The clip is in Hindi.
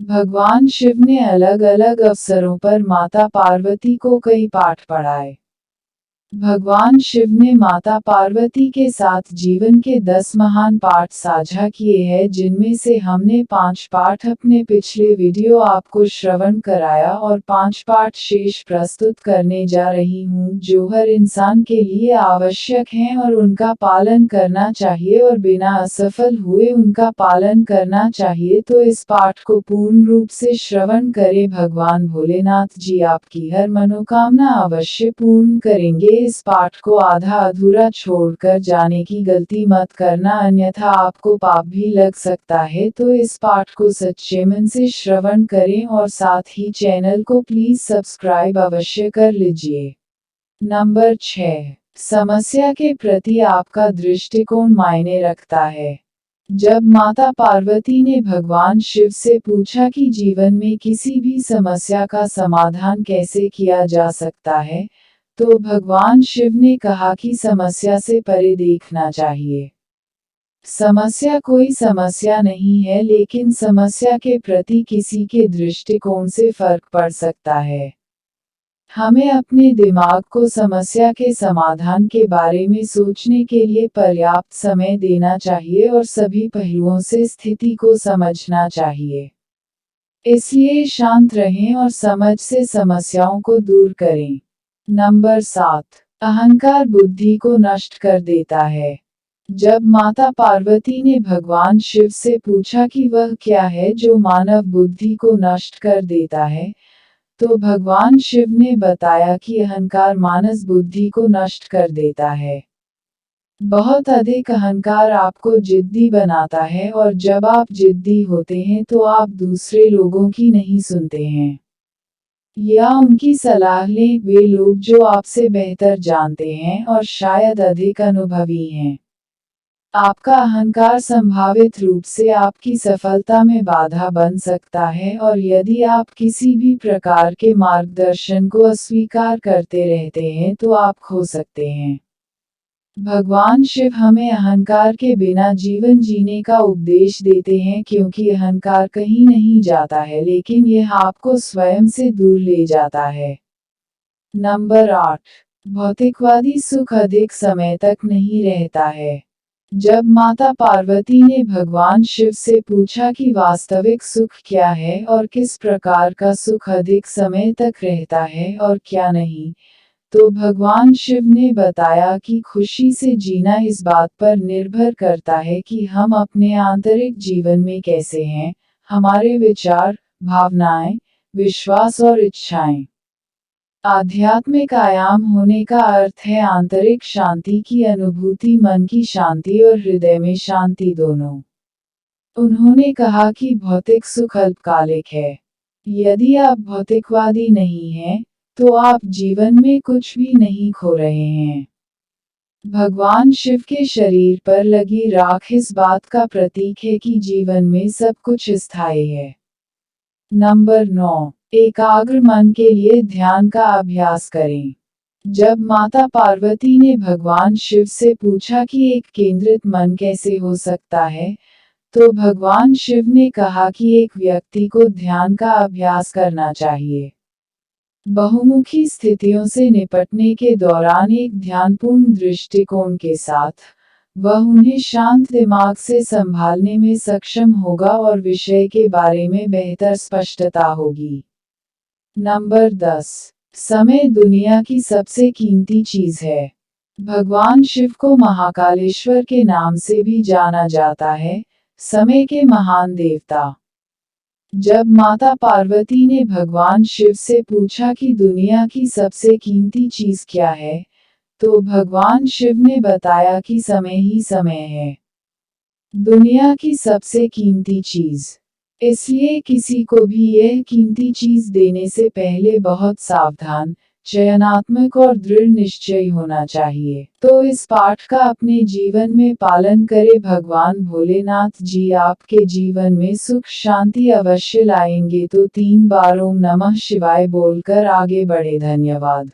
भगवान शिव ने अलग अलग अवसरों पर माता पार्वती को कई पाठ पढ़ाए। भगवान शिव ने माता पार्वती के साथ जीवन के 10 महान पाठ साझा किए हैं, जिनमें से हमने 5 पाठ अपने पिछले वीडियो आपको श्रवण कराया और 5 पाठ शेष प्रस्तुत करने जा रही हूँ, जो हर इंसान के लिए आवश्यक हैं और उनका पालन करना चाहिए और बिना असफल हुए उनका पालन करना चाहिए। तो इस पाठ को पूर्ण रूप से श्रवण करें। भगवान भोलेनाथ जी आपकी हर मनोकामना अवश्य पूर्ण करेंगे। इस पाठ को आधा अधूरा छोड़कर जाने की गलती मत करना, अन्यथा आपको पाप भी लग सकता है। तो इस पाठ को सच्चे मन से श्रवण करें और साथ ही चैनल को प्लीज सब्सक्राइब अवश्य कर लीजिए। नंबर 6, समस्या के प्रति आपका दृष्टिकोण मायने रखता है। जब माता पार्वती ने भगवान शिव से पूछा कि जीवन में किसी भी समस्या का समाधान कैसे किया जा सकता है, तो भगवान शिव ने कहा कि समस्या से परे देखना चाहिए। समस्या कोई समस्या नहीं है, लेकिन समस्या के प्रति किसी के दृष्टिकोण से फर्क पड़ सकता है। हमें अपने दिमाग को समस्या के समाधान के बारे में सोचने के लिए पर्याप्त समय देना चाहिए और सभी पहलुओं से स्थिति को समझना चाहिए। इसलिए शांत रहें और समझ से समस्याओं को दूर करें। नंबर 7, अहंकार बुद्धि को नष्ट कर देता है। जब माता पार्वती ने भगवान शिव से पूछा कि वह क्या है जो मानव बुद्धि को नष्ट कर देता है, तो भगवान शिव ने बताया कि अहंकार मानस बुद्धि को नष्ट कर देता है। बहुत अधिक अहंकार आपको जिद्दी बनाता है और जब आप जिद्दी होते हैं तो आप दूसरे लोगों की नहीं सुनते हैं या उनकी सलाह लें। वे लोग जो आपसे बेहतर जानते हैं और शायद अधिक अनुभवी हैं। आपका अहंकार संभावित रूप से आपकी सफलता में बाधा बन सकता है और यदि आप किसी भी प्रकार के मार्गदर्शन को अस्वीकार करते रहते हैं तो आप खो सकते हैं। भगवान शिव हमें अहंकार के बिना जीवन जीने का उपदेश देते हैं, क्योंकि अहंकार कहीं नहीं जाता है, लेकिन यह आपको स्वयं से दूर ले जाता है। नंबर 8, भौतिकवादी सुख अधिक समय तक नहीं रहता है। जब माता पार्वती ने भगवान शिव से पूछा कि वास्तविक सुख क्या है और किस प्रकार का सुख अधिक समय तक रहता है और क्या नहीं, तो भगवान शिव ने बताया कि खुशी से जीना इस बात पर निर्भर करता है कि हम अपने आंतरिक जीवन में कैसे हैं, हमारे विचार, भावनाएं, विश्वास और इच्छाएं। आध्यात्मिक आयाम होने का अर्थ है आंतरिक शांति की अनुभूति, मन की शांति और हृदय में शांति दोनों। उन्होंने कहा कि भौतिक सुख अल्पकालिक है। यदि आप भौतिकवादी नहीं हैं, तो आप जीवन में कुछ भी नहीं खो रहे हैं। भगवान शिव के शरीर पर लगी राख इस बात का प्रतीक है कि जीवन में सब कुछ स्थायी है। नंबर 9, एकाग्र मन के लिए ध्यान का अभ्यास करें। जब माता पार्वती ने भगवान शिव से पूछा कि एक केंद्रित मन कैसे हो सकता है, तो भगवान शिव ने कहा कि एक व्यक्ति को ध्यान का अभ्यास करना चाहिए। बहुमुखी स्थितियों से निपटने के दौरान एक ध्यानपूर्ण दृष्टिकोण के साथ, वह उन्हें शांत दिमाग से संभालने में सक्षम होगा और विषय के बारे में बेहतर स्पष्टता होगी। नंबर 10, समय दुनिया की सबसे कीमती चीज है। भगवान शिव को महाकालेश्वर के नाम से भी जाना जाता है, समय के महान देवता। जब माता पार्वती ने भगवान शिव से पूछा कि दुनिया की सबसे कीमती चीज क्या है, तो भगवान शिव ने बताया कि समय ही समय है। दुनिया की सबसे कीमती चीज। इसलिए किसी को भी यह कीमती चीज देने से पहले बहुत सावधान, चयनात्मक और दृढ़ निश्चय होना चाहिए। तो इस पाठ का अपने जीवन में पालन करें। भगवान भोलेनाथ जी आपके जीवन में सुख शांति अवश्य लाएंगे। तो 3 बार ओम नमः शिवाय बोलकर आगे बढ़े। धन्यवाद।